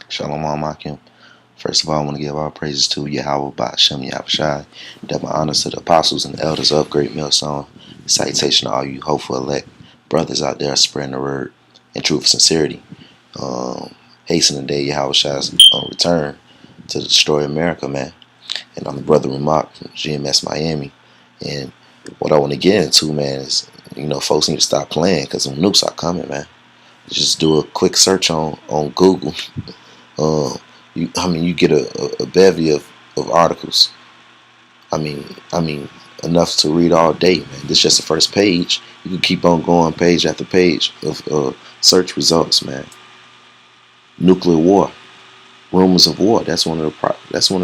Shalom Alaikum. First of all, I want to give all praises to Yahweh Ba'Shem Yahushai. Double honors to the apostles and elders of Great Millstone. Salutation to all you hopeful elect brothers out there spreading the word in truth and sincerity. Hasten the day Yahushui's return to destroy America, man. And I'm the brother Ramak from GMS Miami. And what I want to get into, man, is, folks need to stop playing because them nukes are coming, man. Just do a quick search on Google. You get a bevy of articles. I mean, enough to read all day, man. This is just the first page. You can keep on going page after page of search results, man. Nuclear war, rumors of war. That's one of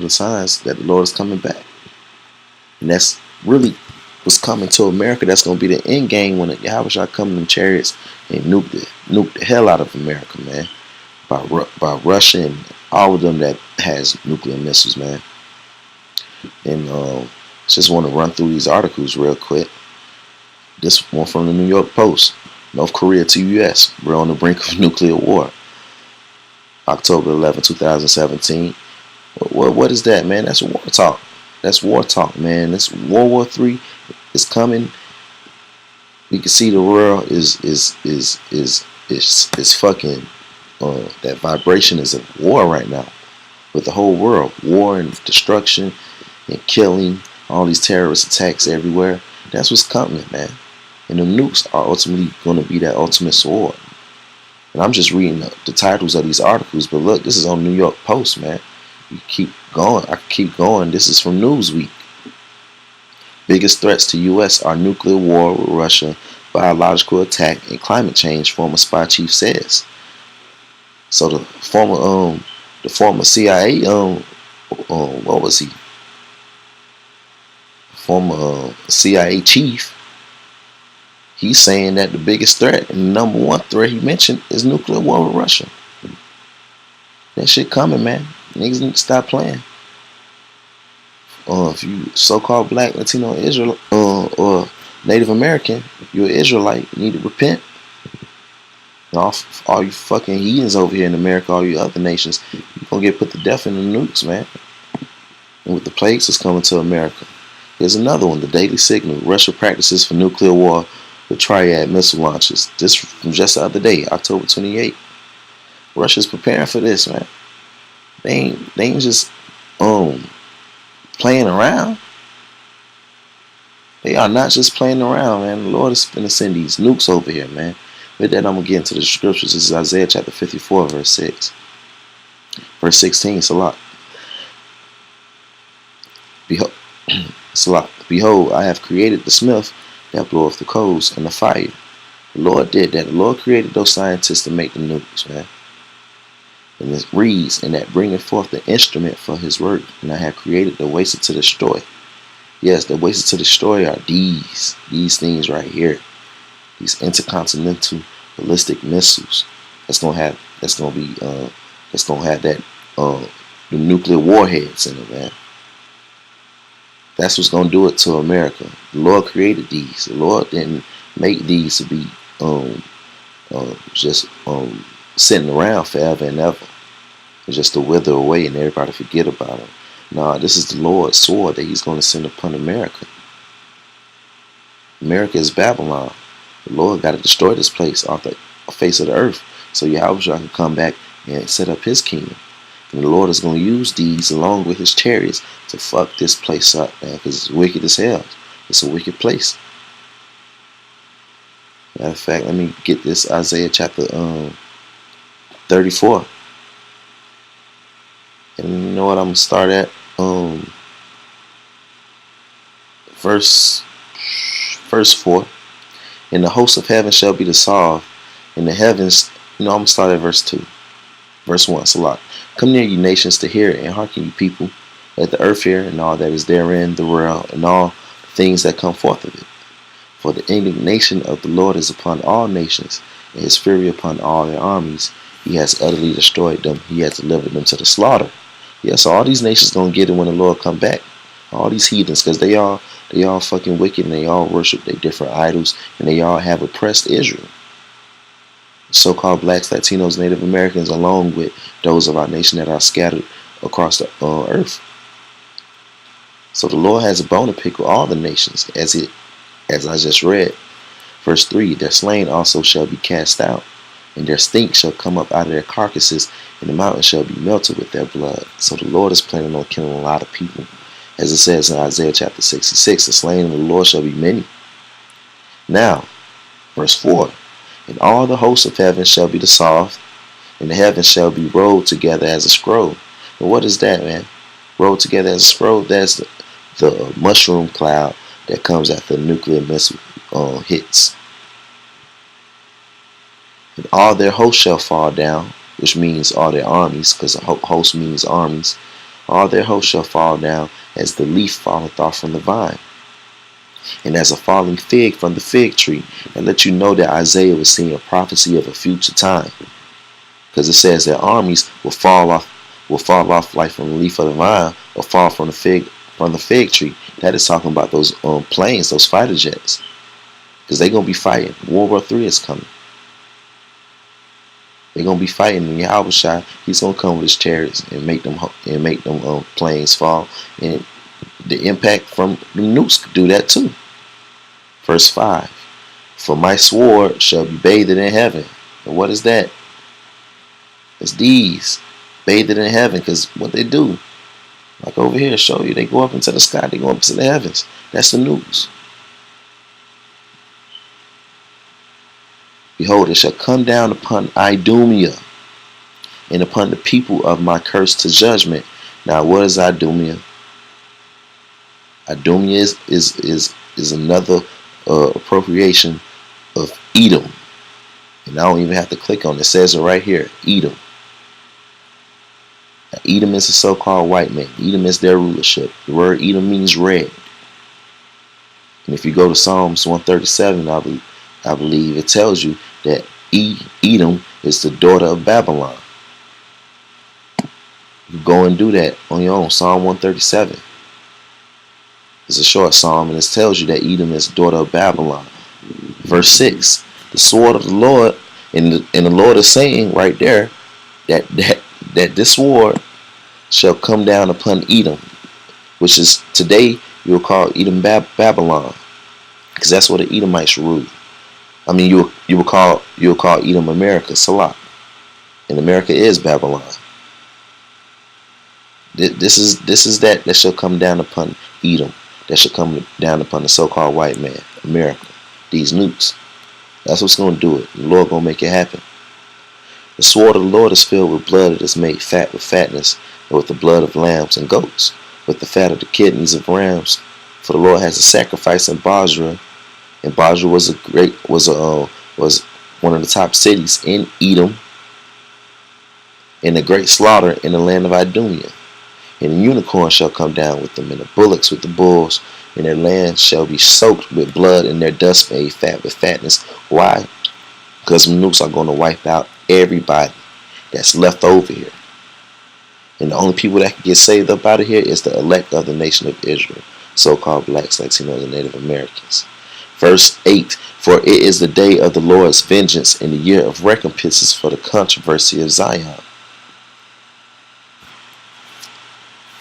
the signs that the Lord is coming back, and that's really what's coming to America. That's gonna be the end game when Yahweh come in chariots and nuke the hell out of America, man. By Russia and all of them that has nuclear missiles, man. And just want to run through these articles real quick. This one from the New York Post. North Korea to U.S. We're on the brink of nuclear war. October 11, 2017. What is that, man? That's war talk. That's war talk, man. This World War III is coming. You can see the world is fucking. That vibration is of war right now with the whole world. War and destruction and killing, all these terrorist attacks everywhere. That's what's coming, man. And the nukes are ultimately going to be that ultimate sword. And I'm just reading the titles of these articles, but look, this is on New York Post, man. You keep going. I can keep going. This is from Newsweek. Biggest threats to U.S. are nuclear war with Russia, biological attack, and climate change, former spy chief says. So the former CIA what was he? Former CIA chief. He's saying that the biggest threat and the number one threat he mentioned is nuclear war with Russia. That shit coming, man. Niggas need to stop playing. If you so-called black, Latino, Israel, or Native American, you're an Israelite, you need to repent. All you fucking heathens over here in America, all you other nations, you're gonna get put to death in the nukes, man. And with the plagues that's coming to America. Here's another one, the Daily Signal. Russia practices for nuclear war with triad missile launches. This from just the other day, October 28th. Russia's preparing for this, man. They ain't just playing around. They are not just playing around, man. The Lord is gonna send these nukes over here, man. With that, I'm going to get into the scriptures. This is Isaiah chapter 54, verse 6. Verse 16, Salah. Behold, I have created the smith that bloweth the coals and the fire. The Lord did that. The Lord created those scientists to make the nukes, man. And it reads, and that bringeth forth the instrument for his work. And I have created the wasted to destroy. Yes, the wasted to destroy are these things right here. These intercontinental ballistic missiles. That's gonna have the nuclear warheads in it, man. That's what's gonna do it to America. The Lord created these. The Lord didn't make these to be just sitting around forever and ever. It's just to wither away and everybody forget about them. Nah, this is the Lord's sword that He's gonna send upon America. America is Babylon. The Lord got to destroy this place off the face of the earth so Yahweh can come back and set up His kingdom. And the Lord is going to use these along with His chariots to fuck this place up, man, because it's wicked as hell. It's a wicked place. Matter of fact, let me get this Isaiah chapter 34. And you know what? I'm going to start at verse 4. And the hosts of heaven shall be dissolved, and the heavens, I'm going to start at verse 2. Verse 1, Salah. Come near, you nations, to hear it, and hearken, you people. Let the earth hear, and all that is therein, the world, and all things that come forth of it. For the indignation of the Lord is upon all nations, and His fury upon all their armies. He has utterly destroyed them. He has delivered them to the slaughter. Yeah, so all these nations going to get it when the Lord come back. All these heathens, because they all fucking wicked, and they all worship their different idols, and they all have oppressed Israel. So-called blacks, Latinos, Native Americans, along with those of our nation that are scattered across the earth. So the Lord has a bone to pick with all the nations, as I just read. Verse 3, their slain also shall be cast out, and their stink shall come up out of their carcasses, and the mountain shall be melted with their blood. So the Lord is planning on killing a lot of people. As it says in Isaiah chapter 66, the slain of the Lord shall be many. Now, verse 4, and all the hosts of heaven shall be dissolved, and the heavens shall be rolled together as a scroll. And what is that, man? Rolled together as a scroll? That's the mushroom cloud that comes after the nuclear missile hits. And all their hosts shall fall down, which means all their armies, because host means armies. All their hosts shall fall down as the leaf falleth off from the vine, and as a falling fig from the fig tree. And let you know that Isaiah was seeing a prophecy of a future time, because it says that armies will fall off like from the leaf of the vine, or fall from the fig tree. That is talking about those planes, those fighter jets, because they're gonna be fighting. World War III is coming. They're gonna be fighting, and Yahushua, he's gonna come with his chariots and make them planes fall, and the impact from the nukes could do that too. Verse 5, for my sword shall be bathed in heaven. And what is that? It's these, bathed in heaven, because what they do, like over here, show you, they go up into the sky, they go up into the heavens. That's the nukes. Behold, it shall come down upon Idumea and upon the people of my curse to judgment. Now, what is Idumea? Idumea is another appropriation of Edom. And I don't even have to click on it. It says it right here, Edom. Now, Edom is a so-called white man. Edom is their rulership. The word Edom means red. And if you go to Psalms 137, I believe it tells you that Edom is the daughter of Babylon. You go and do that on your own. Psalm 137. It's a short psalm, and it tells you that Edom is the daughter of Babylon. Verse 6, the sword of the Lord, and the Lord is saying right there that this sword shall come down upon Edom, which is today you will call Edom Babylon, because that's where the Edomites rule. I mean, you will call Edom America, Salah, and America is Babylon. This is that shall come down upon Edom, that shall come down upon the so-called white man, America. These nukes. That's what's going to do it. The Lord going to make it happen. The sword of the Lord is filled with blood. It is made fat with fatness, and with the blood of lambs and goats, with the fat of the kidneys of rams. For the Lord has a sacrifice in Bozrah. And Bozrah was one of the top cities in Edom, in a great slaughter in the land of Idumea. And the unicorn shall come down with them, and the bullocks with the bulls, and their land shall be soaked with blood, and their dust made fat with fatness. Why? Because the nukes are going to wipe out everybody that's left over here. And the only people that can get saved up out of here is the elect of the nation of Israel, so-called blacks, Latinos, and Native Americans. Verse 8, for it is the day of the Lord's vengeance, and the year of recompenses for the controversy of Zion.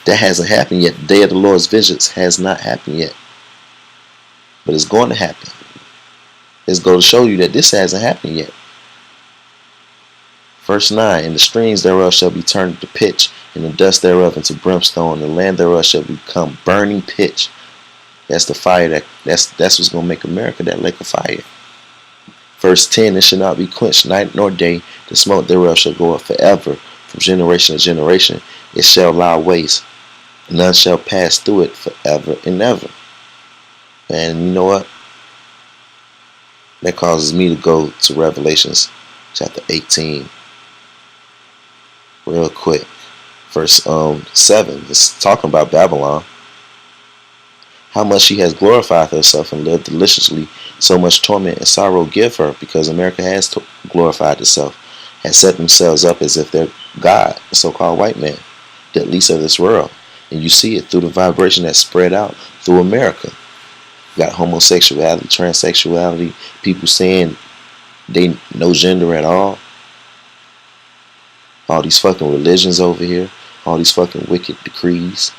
That hasn't happened yet. The day of the Lord's vengeance has not happened yet. But it's going to happen. It's going to show you that this hasn't happened yet. Verse 9, and the streams thereof shall be turned into pitch, and the dust thereof into brimstone, and the land thereof shall become burning pitch. That's the fire that's what's going to make America that lake of fire. Verse 10, it shall not be quenched night nor day. The smoke thereof shall go up forever, from generation to generation. It shall lie waste. None shall pass through it forever and ever. And you know what? That causes me to go to Revelations chapter 18 real quick. Verse 7, it's talking about Babylon. How much she has glorified herself and lived deliciously, so much torment and sorrow give her, because America has glorified itself, has set themselves up as if they're God, the so-called white man, the least of this world. And you see it through the vibration that's spread out through America. You got homosexuality, transsexuality, people saying They no gender at all. All these fucking religions over here. All these fucking wicked decrees.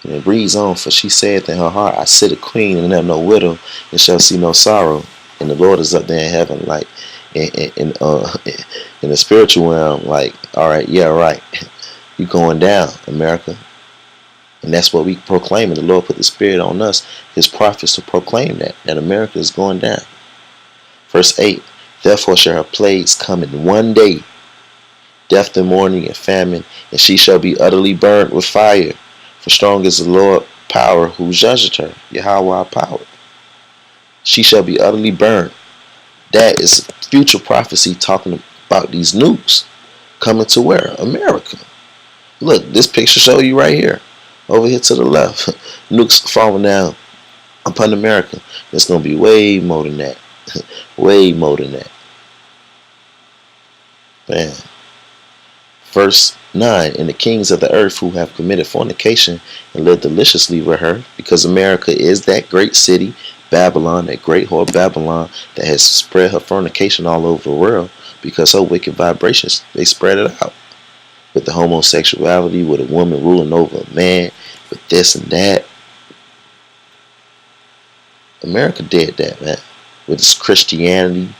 And it reads on, for she said in her heart, I sit a queen and am no widow, and shall see no sorrow. And the Lord is up there in heaven, like in the spiritual realm, like, all right, yeah, right, you going down, America. And that's what we proclaim. And the Lord put the Spirit on us, His prophets, to proclaim that America is going down. Verse 8, therefore shall her plagues come in one day, death and mourning and famine, and she shall be utterly burned with fire. For strong is the Lord power who judged her, Yahweh power. She shall be utterly burned. That is future prophecy talking about these nukes coming to where? America. Look, this picture show you right here. Over here to the left. Nukes falling down upon America. It's going to be way more than that. Way more than that. Man. Verse 9, and the kings of the earth who have committed fornication and lived deliciously with her, because America is that great city, Babylon, that great whore Babylon, that has spread her fornication all over the world, because her wicked vibrations, they spread it out. With the homosexuality, with a woman ruling over a man, with this and that. America did that, man. With its Christianity.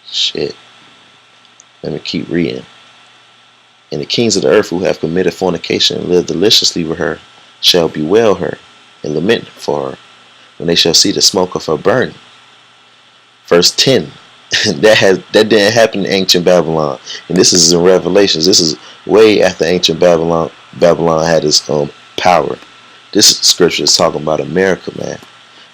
Shit. Let me keep reading. And the kings of the earth who have committed fornication and lived deliciously with her shall bewail her and lament for her when they shall see the smoke of her burning. Verse 10. that didn't happen in ancient Babylon. And this is in Revelations. This is way after ancient Babylon had its power. This scripture is talking about America, man.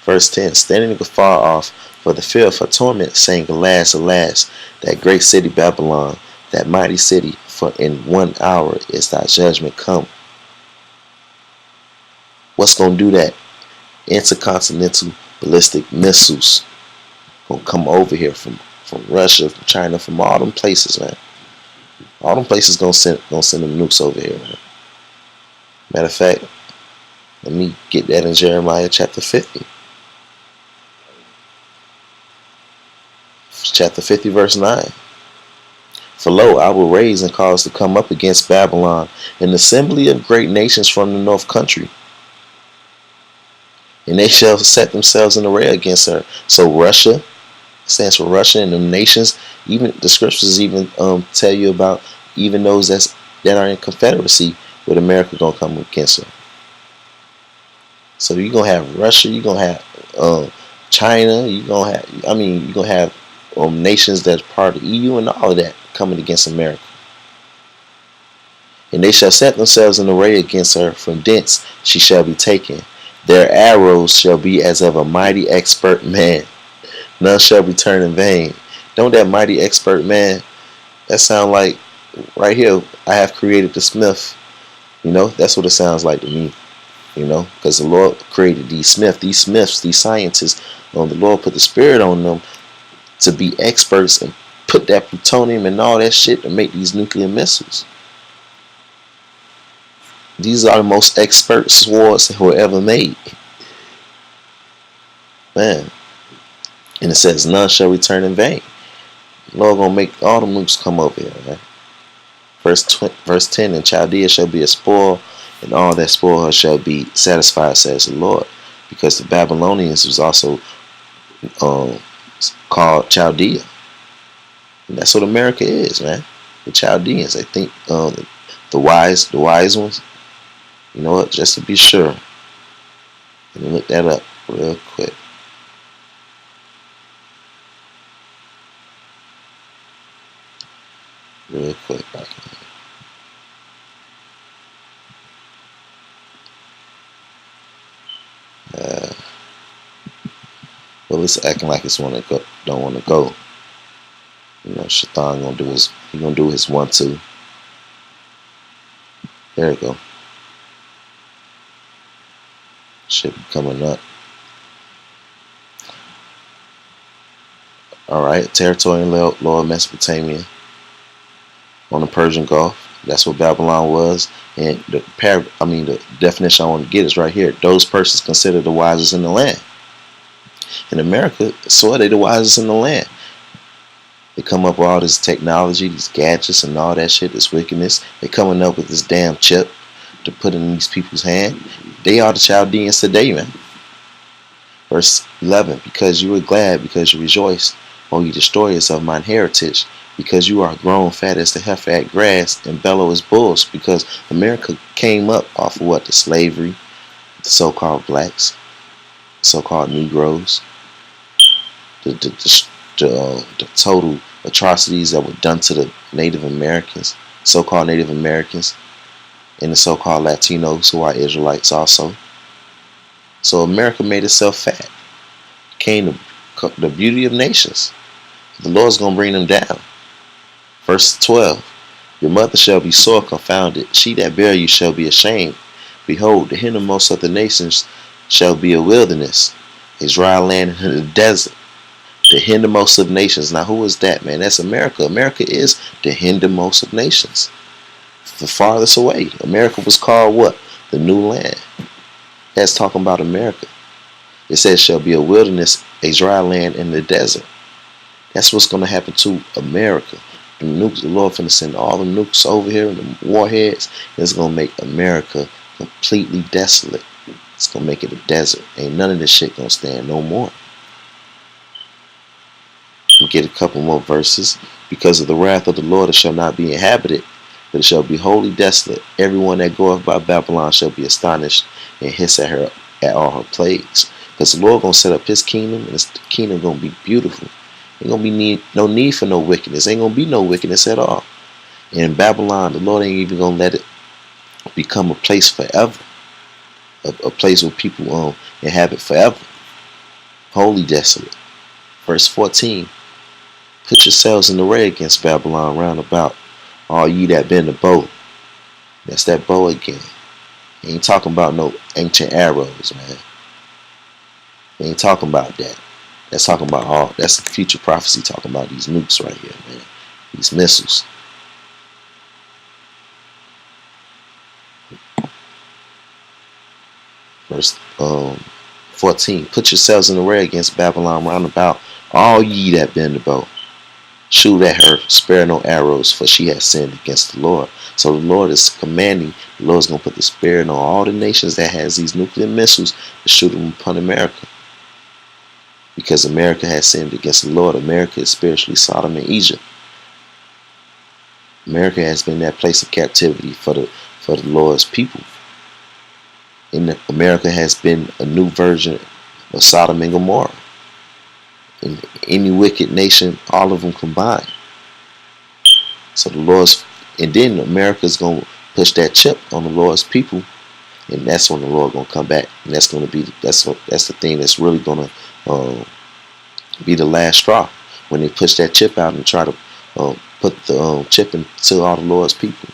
Verse 10. Standing afar off for the fear of her torment, saying, alas, alas, that great city Babylon, that mighty city, for in 1 hour is thy judgment come. What's going to do that? Intercontinental ballistic missiles going to come over here from Russia, from China, from all them places, man. All them places going to send them nukes over here, man. Matter of fact, let me get that in Jeremiah chapter 50. Chapter 50, verse 9. For lo, I will raise and cause to come up against Babylon an assembly of great nations from the north country. And they shall set themselves in array against her. So Russia stands for Russia, and the nations, even the scriptures even tell you about even those that are in confederacy with America gonna come against her. So you're gonna have Russia, you're gonna have China, you're gonna have nations that's part of the EU and all of that coming against America. And they shall set themselves in array against her. From thence she shall be taken. Their arrows shall be as of a mighty expert man. None shall return in vain. Don't that mighty expert man, that sound like right here, I have created the smith. You know, that's what it sounds like to me. You know, because the Lord created these smiths, these scientists. The Lord put the Spirit on them to be experts and put that plutonium and all that shit to make these nuclear missiles. These are the most expert swords that were ever made. Man. And it says, none shall return in vain. The Lord gonna make all the nukes come over here, man. Verse 10, and Chaldea shall be a spoil, and all that spoil her shall be satisfied, says the Lord. Because the Babylonians was also called Chaldea. And that's what America is, man. The Chaldeans. I think the wise ones. You know what? Just to be sure. Let me look that up real quick. Real quick. Well, it's acting like it's don't want to go. You know, Shaitan gonna do his 1-2. There we go. Should be coming up. All right, territory in Lower Mesopotamia on the Persian Gulf. That's what Babylon was. And the definition I want to get is right here. Those persons considered the wisest in the land. In America, so they the wisest in the land. They come up with all this technology, these gadgets and all that shit, this wickedness. They coming up with this damn chip to put in these people's hand. They are the Chaldeans today, man. Verse 11, because you were glad, because you rejoiced, O ye destroyers of mine heritage, because you are grown fat as the heifer at grass and bellow as bulls, because America came up off of what? The slavery, the so-called blacks, so-called Negroes, the total atrocities that were done to the Native Americans, so-called Native Americans, and the so-called Latinos who are Israelites also. So America made itself fat. Came the beauty of nations. The Lord's going to bring them down. Verse 12. Your mother shall be sore confounded. She that bare you shall be ashamed. Behold, the hindermost of the nations shall be a wilderness, a dry land in the desert. The hindermost of nations. Now who is that, man? That's America. America is the hindermost of nations. The farthest away. America was called what? The new land. That's talking about America. It says shall be a wilderness, a dry land in the desert. That's what's going to happen to America. The nukes, the Lord finna send all the nukes over here and the warheads. It's going to make America completely desolate. It's going to make it a desert. Ain't none of this shit going to stand no more. We get a couple more verses. Because of the wrath of the Lord it shall not be inhabited, but it shall be wholly desolate. Everyone that goeth by Babylon shall be astonished and hiss at her at all her plagues. Because the Lord gonna set up his kingdom, and the kingdom gonna be beautiful. Ain't gonna be no need for no wickedness. Ain't gonna be no wickedness at all. And in Babylon, the Lord ain't even gonna let it become a place forever. A place where people inhabit forever. Wholly desolate. Verse 14. Put yourselves in array against Babylon round about, all ye that bend the bow. That's that bow again. Ain't talking about no ancient arrows, man. Ain't talking about that. That's talking about all. That's the future prophecy talking about these nukes right here, man. These missiles. Verse 14. Put yourselves in array against Babylon round about, all ye that bend the bow. Shoot at her, spare no arrows, for she has sinned against the Lord. So the Lord is commanding, the Lord's going to put the spirit on all the nations that has these nuclear missiles to shoot them upon America. Because America has sinned against the Lord. America is spiritually Sodom and Egypt. America has been that place of captivity for the Lord's people. And America has been a new version of Sodom and Gomorrah. In any wicked nation, all of them combined. So the Lord's, and then America's gonna push that chip on the Lord's people, and that's when the Lord gonna come back, and that's gonna be that's the thing that's really gonna be the last straw, when they push that chip out and try to put the chip into all the Lord's people.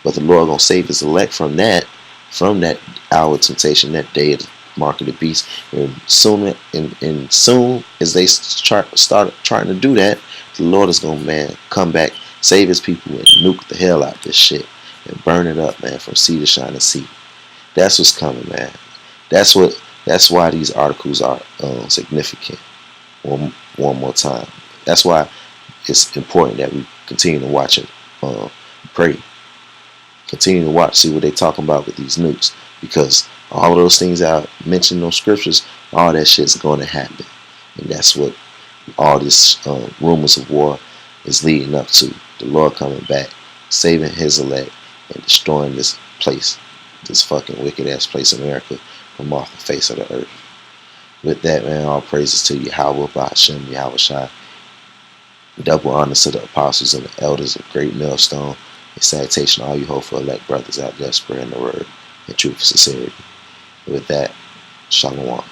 But the Lord gonna save his elect from that hour of temptation, that day of the mark of the beast. And soon as they start trying to do that, the Lord is gonna, man, come back, save his people, and nuke the hell out this shit and burn it up, man, from sea to shining sea. That's what's coming, man. That's why these articles are significant. One more time. That's why it's important that we continue to watch it, pray, continue to watch, see what they're talking about with these nukes, because all of those things I mentioned in those scriptures, all that shit's going to happen. And that's what all this rumors of war is leading up to. The Lord coming back, saving his elect, and destroying this place, this fucking wicked ass place, America, from off the face of the earth. With that, man, all praises to Yahweh, Ba'ashem, Yahweh Shai. Double honors to the apostles and the elders of Great Millstone. And salutation to all you hopeful elect brothers out there spreading the word in truth and sincerity. With that, Shalom.